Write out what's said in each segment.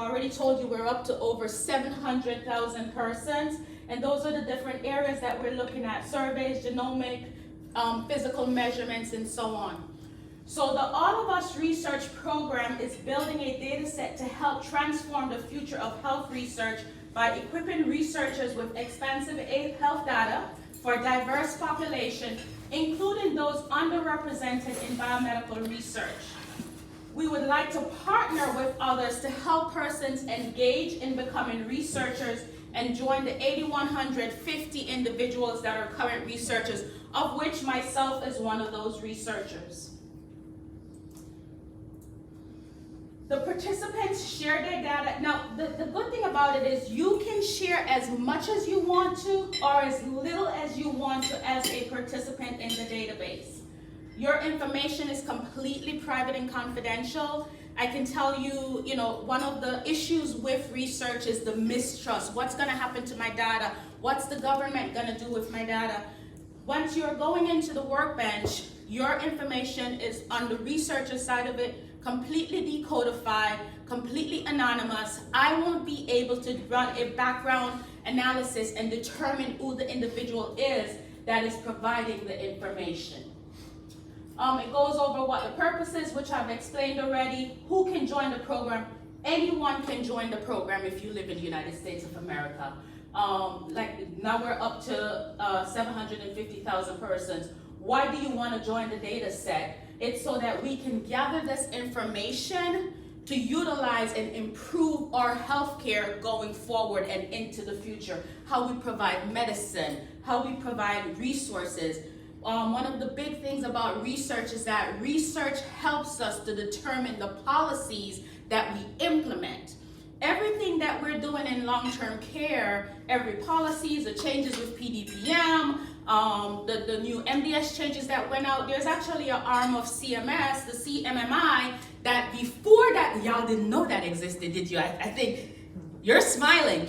already told you, we're up to over 700,000 persons, and those are the different areas that we're looking at: surveys, genomic, physical measurements, and so on. So the All of Us research program is building a data set to help transform the future of health research by equipping researchers with expansive health data for a diverse population, including those underrepresented in biomedical research. We would like to partner with others to help persons engage in becoming researchers and join the 8,150 individuals that are current researchers, of which myself is one of those researchers. The participants share their data. Now, the good thing about it is you can share as much as you want to or as little as you want to as a participant in the database. Your information is completely private and confidential. I can tell you, one of the issues with research is the mistrust. What's going to happen to my data? What's the government going to do with my data? Once you're going into the workbench, your information is on the researcher side of it, completely decodified, completely anonymous. I won't be able to run a background analysis and determine who the individual is that is providing the information. It goes over what the purpose is, which I've explained already. Who can join the program? Anyone can join the program if you live in the United States of America. Like now we're up to 750,000 persons. Why do you want to join the data set? It's so that we can gather this information to utilize and improve our healthcare going forward and into the future. How we provide medicine, how we provide resources. One of the big things about research is that research helps us to determine the policies that we implement. Everything that we're doing in long-term care, every policies, the changes with PDPM, the new MDS changes that went out, there's actually an arm of CMS, the CMMI, that before that, y'all didn't know that existed, did you? I think you're smiling.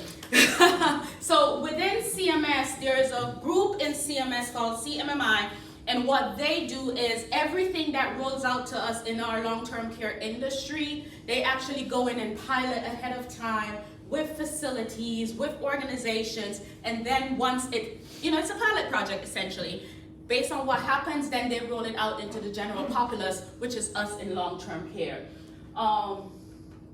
So within CMS, there's a group in CMS called CMMI, and what they do is everything that rolls out to us in our long-term care industry, they actually go in and pilot ahead of time with facilities, with organizations, and then once it's a pilot project essentially. Based on what happens, then they roll it out into the general populace, which is us in long-term care.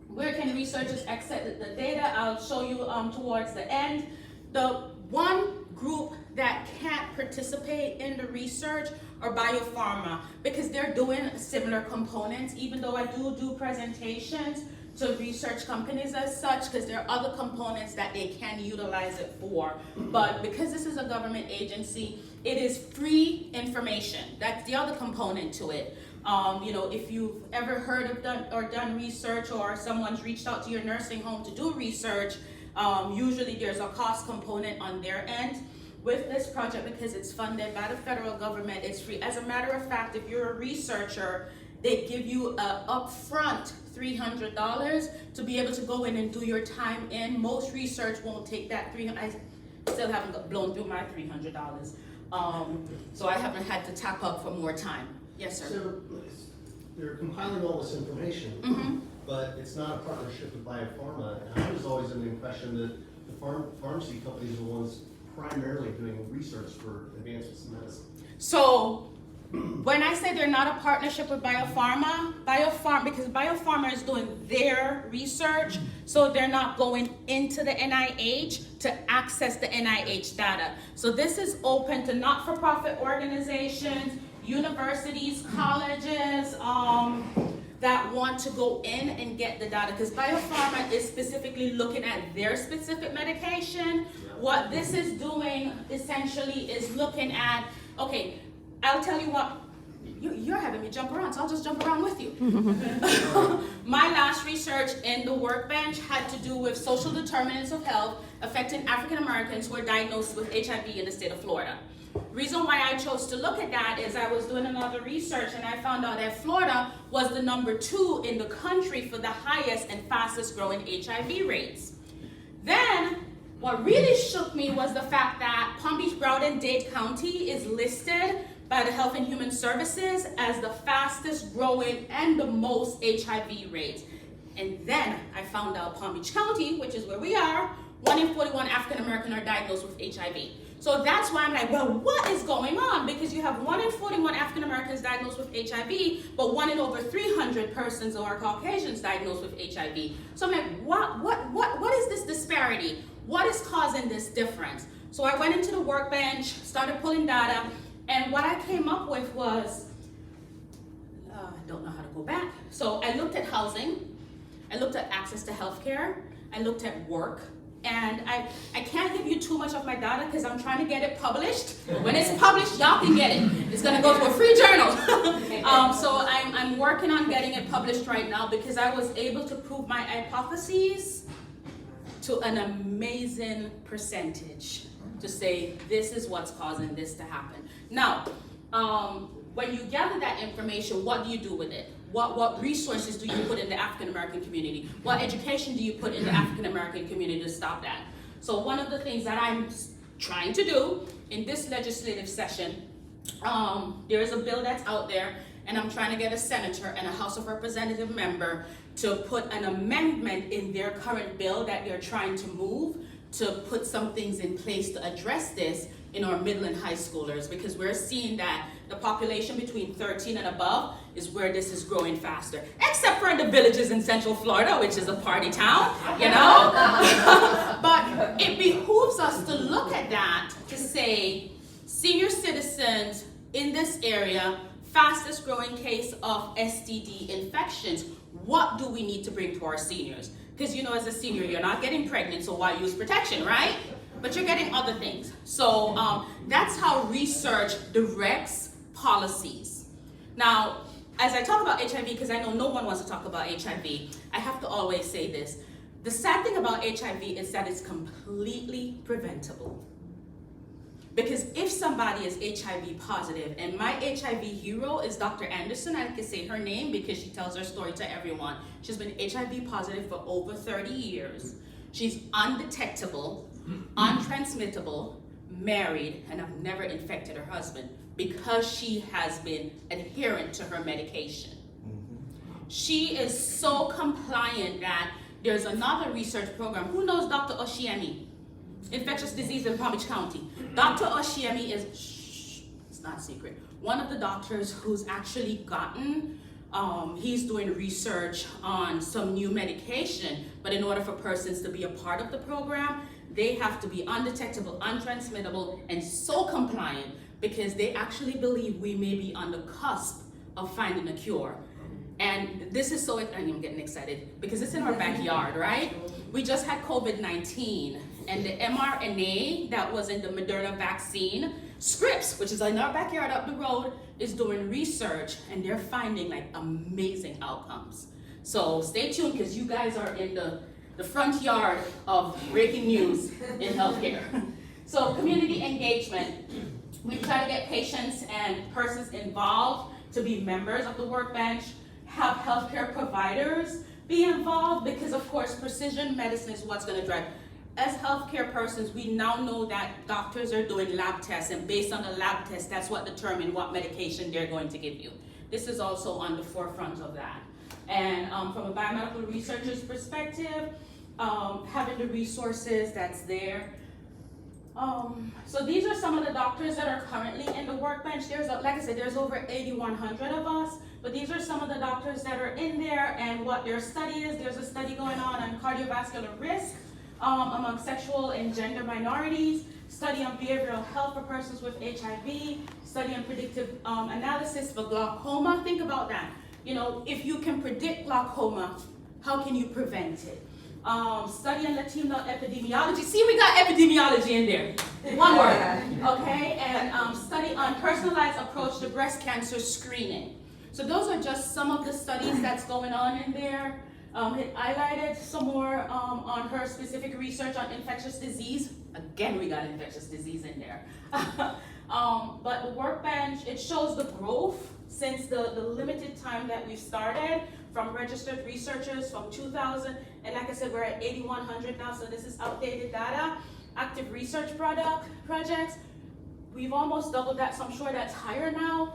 Where can researchers access the data? I'll show you towards the end. The one group that can't participate in the research are biopharma, because they're doing similar components, even though I do presentations to research companies as such, because there are other components that they can utilize it for. But because this is a government agency, it is free information. That's the other component to it. If you've ever heard of done research, or someone's reached out to your nursing home to do research, usually there's a cost component on their end. With this project, because it's funded by the federal government, it's free. As a matter of fact, if you're a researcher, they give you a upfront $300 to be able to go in and do your time in. Most research won't take that $300. I still haven't blown through my $300. So I haven't had to tap up for more time. Yes, sir. So they're compiling all this information, but it's not a partnership with biopharma. And I was always under the impression that the pharmacy companies are the ones primarily doing research for advancements in medicine. So when I say they're not a partnership with biopharma, because biopharma is doing their research, so they're not going into the NIH to access the NIH data. So this is open to not-for-profit organizations, universities, colleges, that want to go in and get the data, because biopharma is specifically looking at their specific medication. What this is doing essentially is looking at, okay, I'll tell you what, you're having me jump around, so I'll just jump around with you. My last research in the workbench had to do with social determinants of health affecting African Americans who are diagnosed with HIV in the state of Florida. Reason why I chose to look at that is I was doing another research and I found out that Florida was the #2 in the country for the highest and fastest growing HIV rates. Then what really shook me was the fact that Palm Beach, Broward, and Dade County is listed by the Health and Human Services as the fastest growing and the most HIV rates. And then I found out Palm Beach County, which is where we are, 1 in 41 African American are diagnosed with HIV. So that's why I'm like, well, what is going on? Because you have 1 in 41 African Americans diagnosed with HIV, but 1 in over 300 persons who are Caucasians diagnosed with HIV. So I'm like, what is this disparity? What is causing this difference? So I went into the workbench, started pulling data, and what I came up with was, I don't know how to go back. So I looked at housing, I looked at access to healthcare, I looked at work, and I can't give you too much of my data because I'm trying to get it published. When it's published, y'all can get it. It's gonna go to a free journal. So I'm working on getting it published right now because I was able to prove my hypotheses to an amazing percentage to say this is what's causing this to happen. Now, when you gather that information, what do you do with it? What resources do you put in the African American community? What education do you put in the African American community to stop that? So one of the things that I'm trying to do in this legislative session, there is a bill that's out there, and I'm trying to get a senator and a House of Representative member to put an amendment in their current bill that they're trying to move to put some things in place to address this in our middle and high schoolers, because we're seeing that the population between 13 and above is where this is growing faster, except for in the villages in Central Florida, which is a party town, you know? But it behooves us to look at that to say, senior citizens in this area, fastest growing case of STD infections, what do we need to bring to our seniors? Because you know, as a senior, you're not getting pregnant, so why use protection, right? But you're getting other things. So that's how research directs policies. Now, as I talk about HIV, because I know no one wants to talk about HIV, I have to always say this. The sad thing about HIV is that it's completely preventable. Because if somebody is HIV positive, and my HIV hero is Dr. Anderson, I can say her name because she tells her story to everyone. She's been HIV positive for over 30 years. She's undetectable, untransmittable, married, and I've never infected her husband because she has been adherent to her medication. She is so compliant that there's another research program. Who knows Dr. Oshiemi? Infectious disease in Palm Beach County. Dr. Oshiemi is, it's not a secret, one of the doctors who's actually gotten, he's doing research on some new medication, but in order for persons to be a part of the program, they have to be undetectable, untransmittable, and so compliant because they actually believe we may be on the cusp of finding a cure. And this is so, I'm getting excited because it's in our backyard, right? We just had COVID-19, and the mRNA that was in the Moderna vaccine, Scripps, which is in our backyard up the road, is doing research, and they're finding like amazing outcomes. So stay tuned because you guys are in the front yard of breaking news in healthcare. So community engagement. We try to get patients and persons involved to be members of the workbench, have healthcare providers be involved, because of course precision medicine is what's going to drive. As healthcare persons, we now know that doctors are doing lab tests, and based on the lab tests, that's what determines what medication they're going to give you. This is also on the forefront of that. And from a biomedical researcher's perspective, having the resources that's there. So these are some of the doctors that are currently in the workbench. There's, like I said, there's over 8,100 of us, but these are some of the doctors that are in there and what their study is. There's a study going on cardiovascular risk among sexual and gender minorities, study on behavioral health for persons with HIV, study on predictive analysis for glaucoma. Think about that. You know, if you can predict glaucoma, how can you prevent it? Study on Latino epidemiology. See, we got epidemiology in there. One word, okay? And study on personalized approach to breast cancer screening. So those are just some of the studies that's going on in there. It highlighted some more on her specific research on infectious disease. Again, we got infectious disease in there. But the workbench, it shows the growth since the limited time that we've started, from registered researchers from 2000, and like I said, we're at 8,100 now, so this is outdated data. Active research projects, we've almost doubled that, so I'm sure that's higher now.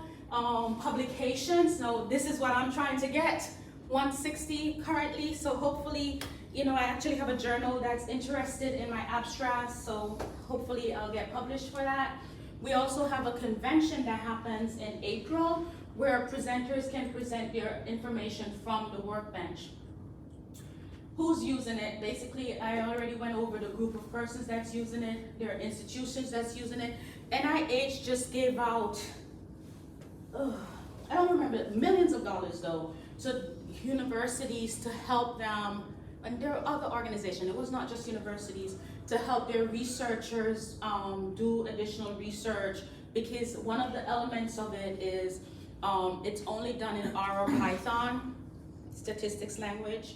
Publications, now this is what I'm trying to get. 160 currently, so hopefully, you know, I actually have a journal that's interested in my abstracts, so hopefully I'll get published for that. We also have a convention that happens in April where presenters can present their information from the workbench. Who's using it? Basically, I already went over the group of persons that's using it. There are institutions that's using it. NIH just gave out, I don't remember, millions of dollars though, to universities to help them, and there are other organizations, it was not just universities, to help their researchers do additional research, because one of the elements of it is it's only done in R or Python, statistics language.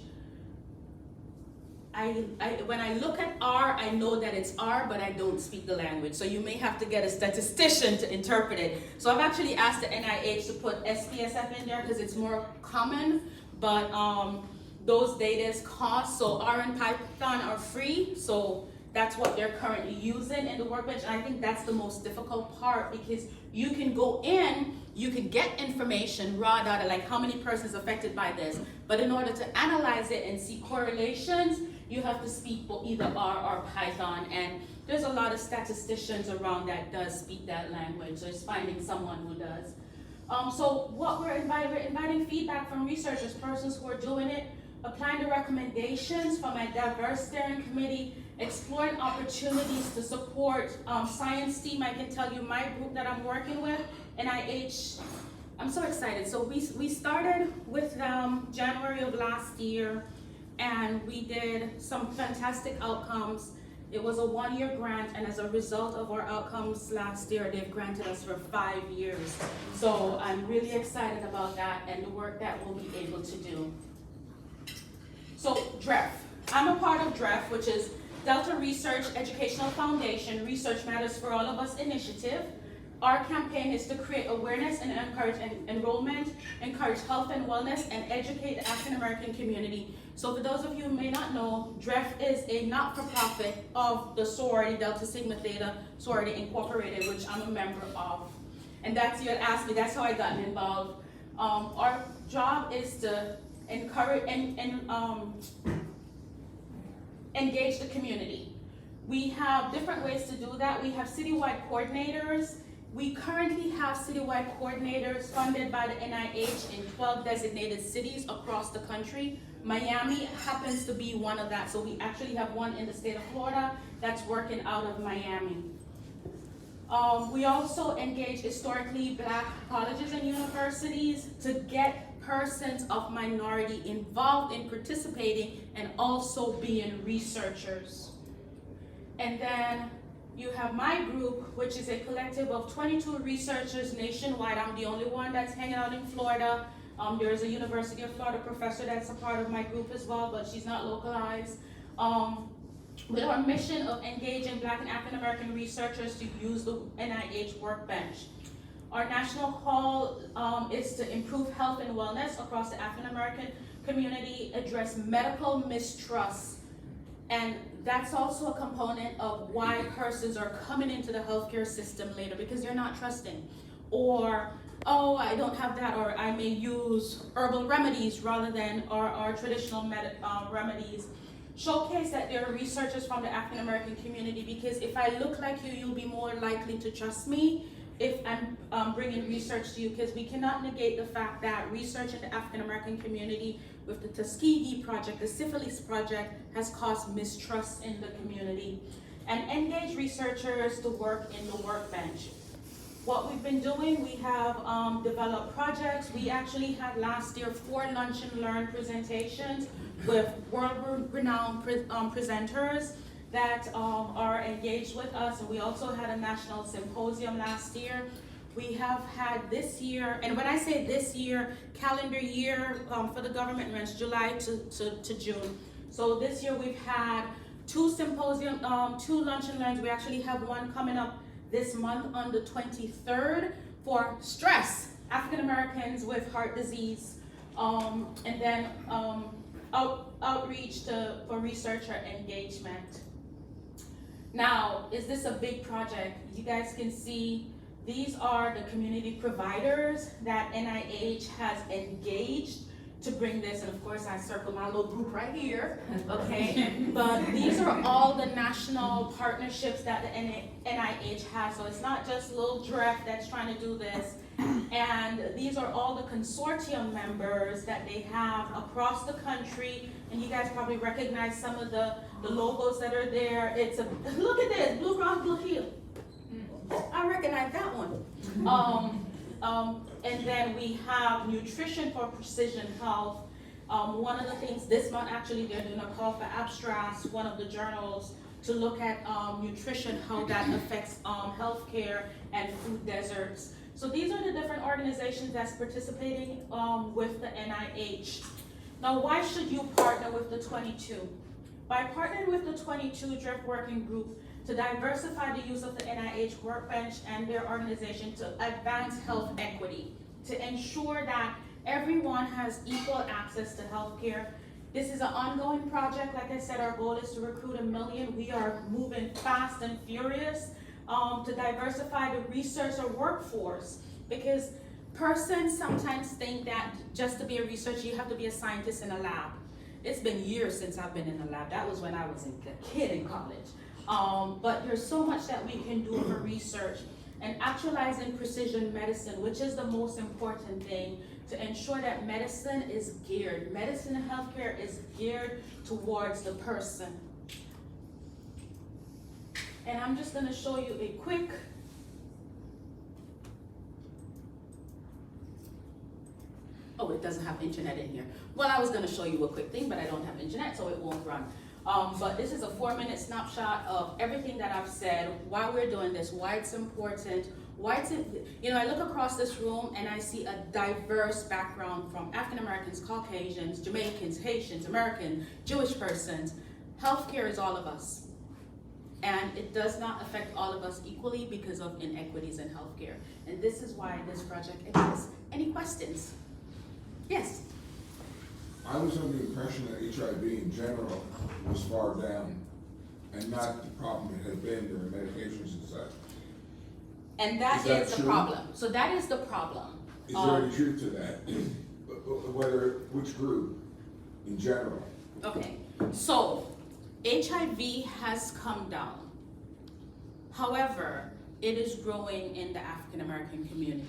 When I look at R, I know that it's R, but I don't speak the language. So you may have to get a statistician to interpret it. So I've actually asked the NIH to put SPSF in there because it's more common, but those data cost. So R and Python are free, so that's what they're currently using in the workbench. And I think that's the most difficult part, because you can go in, you can get information raw data, like how many persons affected by this, but in order to analyze it and see correlations, you have to speak either R or Python, and there's a lot of statisticians around that does speak that language, so it's finding someone who does. So what we're inviting feedback from researchers, persons who are doing it, applying the recommendations from a diverse steering committee, exploring opportunities to support science team. I can tell you my group that I'm working with, NIH, I'm so excited. So we started with them January of last year, and we did some fantastic outcomes. It was a 1-year grant, and as a result of our outcomes last year, they've granted us for 5 years. So I'm really excited about that and the work that we'll be able to do. So DREF, I'm a part of DREF, which is Delta Research Educational Foundation, Research Matters for All of Us initiative. Our campaign is to create awareness and encourage enrollment, encourage health and wellness, and educate the African American community. So for those of you who may not know, DREF is a not-for-profit of the sorority, Delta Sigma Theta Sorority Incorporated, which I'm a member of. And that's, you had asked me, that's how I got involved. Our job is to encourage and engage the community. We have different ways to do that. We have citywide coordinators. We currently have citywide coordinators funded by the NIH in 12 designated cities across the country. Miami happens to be one of that, so we actually have one in the state of Florida that's working out of Miami. We also engage historically Black colleges and universities to get persons of minority involved in participating and also being researchers. And then you have my group, which is a collective of 22 researchers nationwide. I'm the only one that's hanging out in Florida. There's a University of Florida professor that's a part of my group as well, but she's not localized. With our mission of engaging Black and African American researchers to use the NIH workbench. Our national call is to improve health and wellness across the African American community, address medical mistrust, and that's also a component of why persons are coming into the healthcare system later, because they're not trusting. Or, oh, I don't have that, or I may use herbal remedies rather than our traditional remedies. Showcase that there are researchers from the African American community, because if I look like you, you'll be more likely to trust me if I'm bringing research to you, because we cannot negate the fact that research in the African American community with the Tuskegee Project, the Syphilis Project, has caused mistrust in the community. And engage researchers to work in the workbench. What we've been doing, we have developed projects. We actually had last year 4 lunch and learn presentations with world-renowned presenters that are engaged with us, and we also had a national symposium last year. We have had this year, and when I say this year, calendar year for the government runs July to June. So this year we've had 2 symposium, 2 lunch and learns. We actually have one coming up this month on the 23rd for stress, African Americans with heart disease, and then outreach for researcher engagement. Now, is this a big project? You guys can see these are the community providers that NIH has engaged to bring this, and of course I circle my little group right here, okay? But these are all the national partnerships that the NIH has, so it's not just little DREF that's trying to do this. And these are all the consortium members that they have across the country, and you guys probably recognize some of the logos that are there. It's a, look at this, Blue Cross Blue Shield. I recognize that one. And then we have Nutrition for Precision Health. One of the things this month, actually, they're doing a call for abstracts, one of the journals, to look at nutrition, how that affects healthcare and food deserts. So these are the different organizations that's participating with the NIH. Now, why should you partner with the 22? By partnering with the 22 DREF Working Group to diversify the use of the NIH Workbench and their organization to advance health equity, to ensure that everyone has equal access to healthcare. This is an ongoing project. Like I said, our goal is to recruit 1 million. We are moving fast and furious to diversify the research or workforce, because persons sometimes think that just to be a researcher, you have to be a scientist in a lab. It's been years since I've been in the lab. That was when I was a kid in college. But there's so much that we can do for research and actualizing precision medicine, which is the most important thing, to ensure that medicine and healthcare is geared towards the person. And I'm just gonna show you a quick oh, it doesn't have internet in here. Well, I was gonna show you a quick thing, but I don't have internet, so it won't run. But this is a 4-minute snapshot of everything that I've said, why we're doing this, why it's important, I look across this room and I see a diverse background from African Americans, Caucasians, Jamaicans, Haitians, Americans, Jewish persons. Healthcare is all of us. And it does not affect all of us equally because of inequities in healthcare. And this is why this project exists. Any questions? Yes? I was under the impression that HIV in general was far down and not the problem it had been during medications and such. And that is the problem. So that is the problem. Is there any truth to that? Which group in general? Okay, so HIV has come down. However, it is growing in the African American community.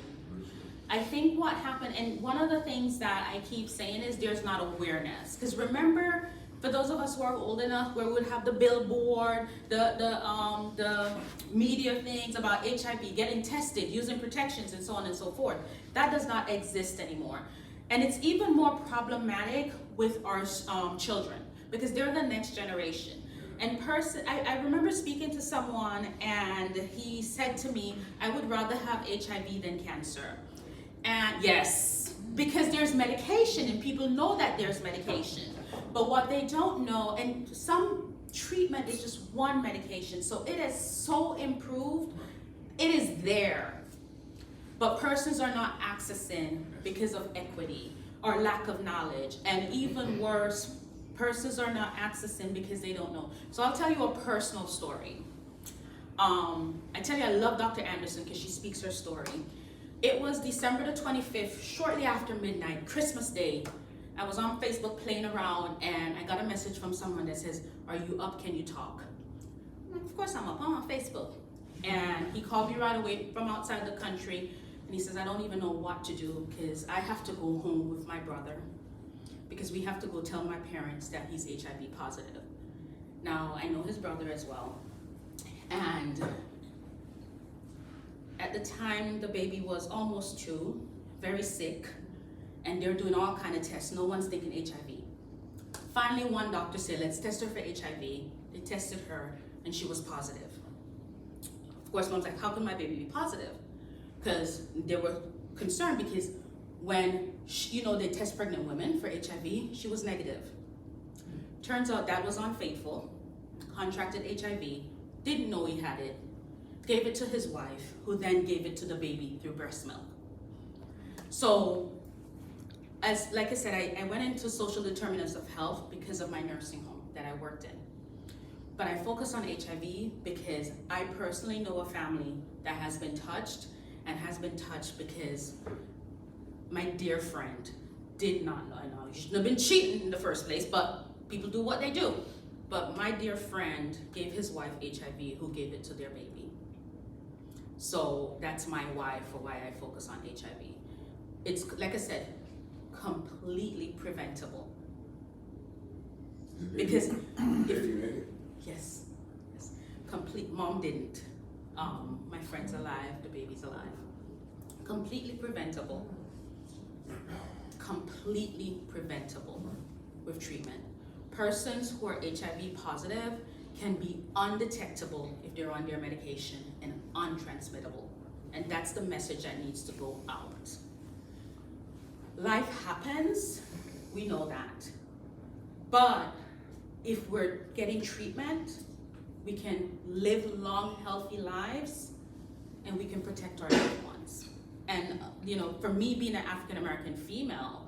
I think what happened, and one of the things that I keep saying is there's not awareness. Because remember, for those of us who are old enough, where we would have the billboard, the media things about HIV, getting tested, using protections, and so on and so forth. That does not exist anymore. And it's even more problematic with our children, because they're the next generation. And I remember speaking to someone, and he said to me, I would rather have HIV than cancer. And yes, because there's medication, and people know that there's medication. But what they don't know, and some treatment is just one medication, so it is so improved, it is there. But persons are not accessing because of equity or lack of knowledge. And even worse, persons are not accessing because they don't know. So I'll tell you a personal story. I tell you, I love Dr. Anderson because she speaks her story. It was December the 25th, shortly after midnight, Christmas Day. I was on Facebook playing around, and I got a message from someone that says, are you up, can you talk? I'm like, of course I'm up, I'm on Facebook. And he called me right away from outside the country, and he says, I don't even know what to do, because I have to go home with my brother, because we have to go tell my parents that he's HIV positive. Now, I know his brother as well. And at the time, the baby was almost 2, very sick, and they're doing all kind of tests. No one's thinking HIV. Finally, one doctor said, let's test her for HIV. They tested her, and she was positive. Of course, mom's like, how can my baby be positive? Because they were concerned, because when, they test pregnant women for HIV, she was negative. Turns out that was unfaithful, contracted HIV, didn't know he had it, gave it to his wife, who then gave it to the baby through breast milk. So, like I said, I went into social determinants of health because of my nursing home that I worked in. But I focus on HIV because I personally know a family that has been touched, and has been touched because my dear friend did not know. I know you shouldn't have been cheating in the first place, but people do what they do. But my dear friend gave his wife HIV, who gave it to their baby. So that's my why for why I focus on HIV. It's, like I said, completely preventable. Because yes, complete. Mom didn't. My friend's alive, the baby's alive. Completely preventable. Completely preventable with treatment. Persons who are HIV positive can be undetectable if they're on their medication and untransmittable. And that's the message that needs to go out. Life happens, we know that. But if we're getting treatment, we can live long, healthy lives, and we can protect our loved ones. And for me being an African American female,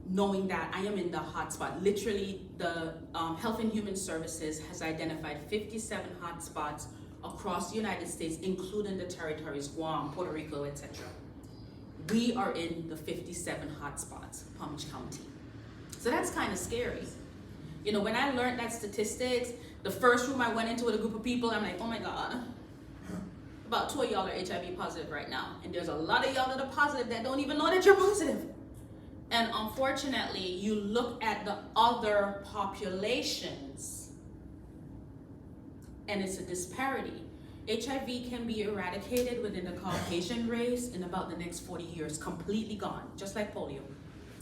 knowing that I am in the hotspot, literally the Health and Human Services has identified 57 hotspots across the United States, including the territories, Guam, Puerto Rico, etc. We are in the 57 hotspots, Palm Beach County. So that's kind of scary. When I learned that statistics, the first room I went into with a group of people, I'm like, oh my God, about 2 of y'all are HIV positive right now. And there's a lot of y'all that are positive that don't even know that you're positive. And unfortunately, you look at the other populations, and it's a disparity. HIV can be eradicated within the Caucasian race in about the next 40 years, completely gone, just like polio,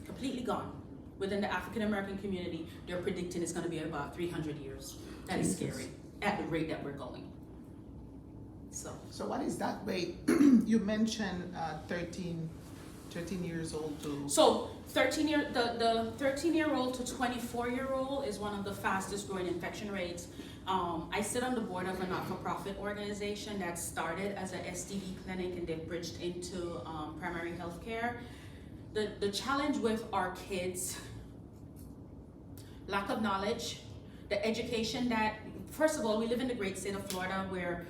completely gone. Within the African American community, they're predicting it's going to be about 300 years. That is scary at the rate that we're going. So what is that rate? You mentioned 13 years old to... So the 13-year-old to 24-year-old is one of the fastest growing infection rates. I sit on the board of a not-for-profit organization that started as an STD clinic and they've bridged into primary health care. The challenge with our kids, lack of knowledge, the education that, first of all, we live in the great state of Florida where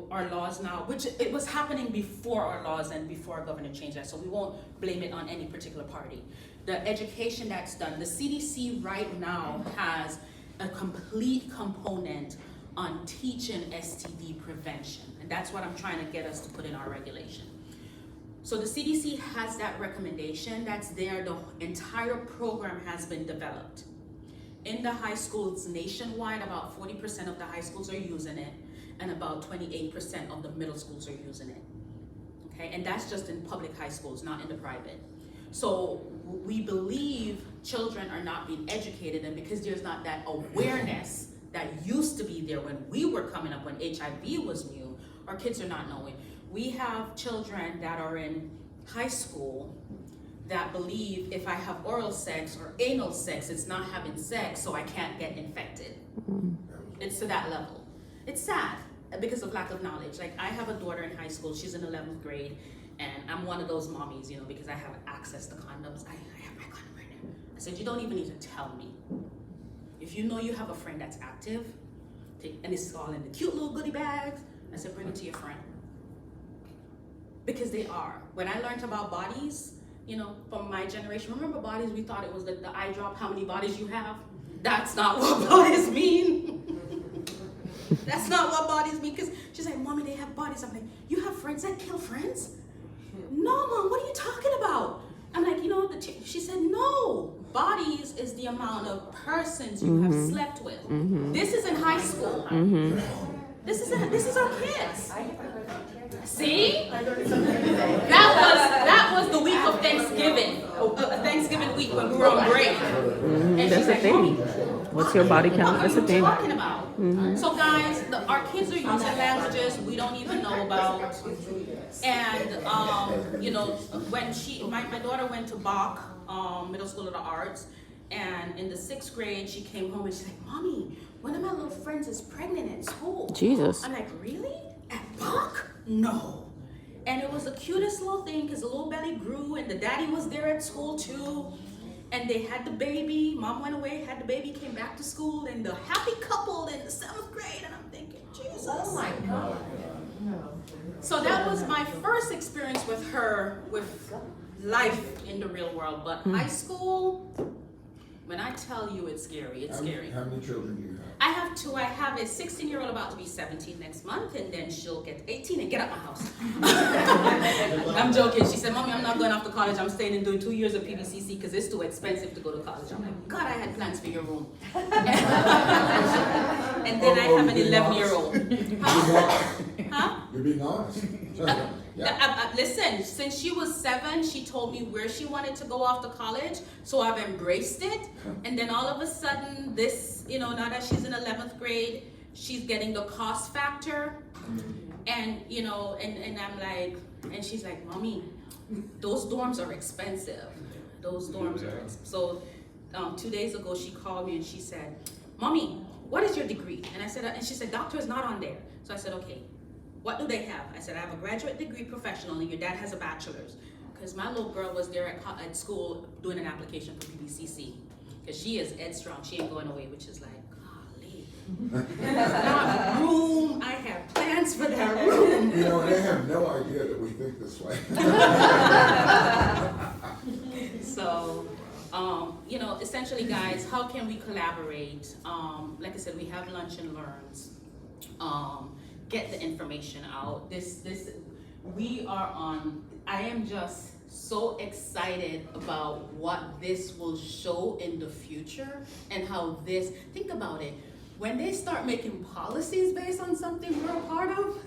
our laws now, which it was happening before our laws and before our governor changed that, so we won't blame it on any particular party. The education that's done, the CDC right now has a complete component on teaching STD prevention, and that's what I'm trying to get us to put in our regulation. So the CDC has that recommendation that's there. The entire program has been developed. In the high schools nationwide, about 40% of the high schools are using it, and about 28% of the middle schools are using it. Okay, and that's just in public high schools, not in the private. So we believe children are not being educated, and because there's not that awareness that used to be there when we were coming up, when HIV was new, our kids are not knowing. We have children that are in high school that believe if I have oral sex or anal sex, it's not having sex, so I can't get infected. It's to that level. It's sad because of lack of knowledge. Like, I have a daughter in high school, she's in 11th grade, and I'm one of those mommies, because I have access to condoms. I have my condom right now. I said, you don't even need to tell me. If you know you have a friend that's active, and it's all in the cute little goodie bags, I said, bring it to your friend. Because they are. When I learned about bodies, from my generation, remember bodies, we thought it was the eye drop, how many bodies you have? That's not what bodies mean. That's not what bodies mean, because she's like, Mommy, they have bodies. I'm like, you have friends that kill friends? No, Mom, what are you talking about? I'm like, she said, no, bodies is the amount of persons you have slept with. This is in high school. This is our kids. See? That was the week of Thanksgiving. Thanksgiving week when we were on break. And That's a thing. What's your body count? That's a thing. What are you talking about? So guys, our kids are using languages we don't even know about. And when my daughter went to Bach Middle School of the Arts, and in the 6th grade she came home and she's like, Mommy, one of my little friends is pregnant at school. Jesus. I'm like, really? At Bach? No. And it was the cutest little thing because the little belly grew and the daddy was there at school too. And they had the baby. Mom went away, had the baby, came back to school, and the happy couple in the 7th grade. And I'm thinking, Jesus. Oh my God. So that was my first experience with her, with life in the real world, but high school, when I tell you it's scary, it's scary. How many children do you have? I have two. I have a 16-year-old about to be 17 next month, and then she'll get 18 and get out my house. I'm joking. She said, Mommy, I'm not going off to college. I'm staying and doing 2 years of PVCC because it's too expensive to go to college. I'm like, God, I had plans for your room. And then I have an 11-year-old. Huh? You're being honest. Listen, since she was 7, she told me where she wanted to go off to college, so I've embraced it. And then all of a sudden, this, now that she's in 11th grade, she's getting the cost factor. And, and I'm like, and she's like, Mommy, those dorms are expensive. Those dorms are expensive. So 2 days ago, she called me and she said, Mommy, what is your degree? And I said, and she said, doctor is not on there. So I said, okay. What do they have? I said, I have a graduate degree professional and your dad has a bachelor's. Because my little girl was there at school doing an application for PVCC. Because she is headstrong, she ain't going away, which is like, golly. That room, I have plans for that room. They have no idea that we think this way. So, essentially guys, how can we collaborate? Like I said, we have lunch and learns. Get the information out. I am just so excited about what this will show in the future and how think about it, when they start making policies based on something we're a part of,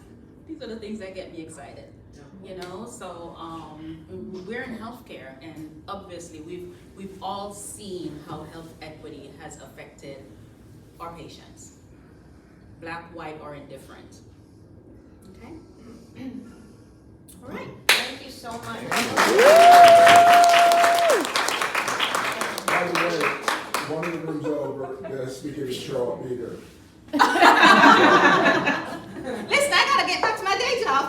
these are the things that get me excited. So we're in healthcare, and obviously we've all seen how health equity has affected our patients, black, white, or indifferent. Okay. All right. Thank you so much. By the way, one of the rooms over, the speaker is Charlotte Meader. Listen, I gotta get back to my day job.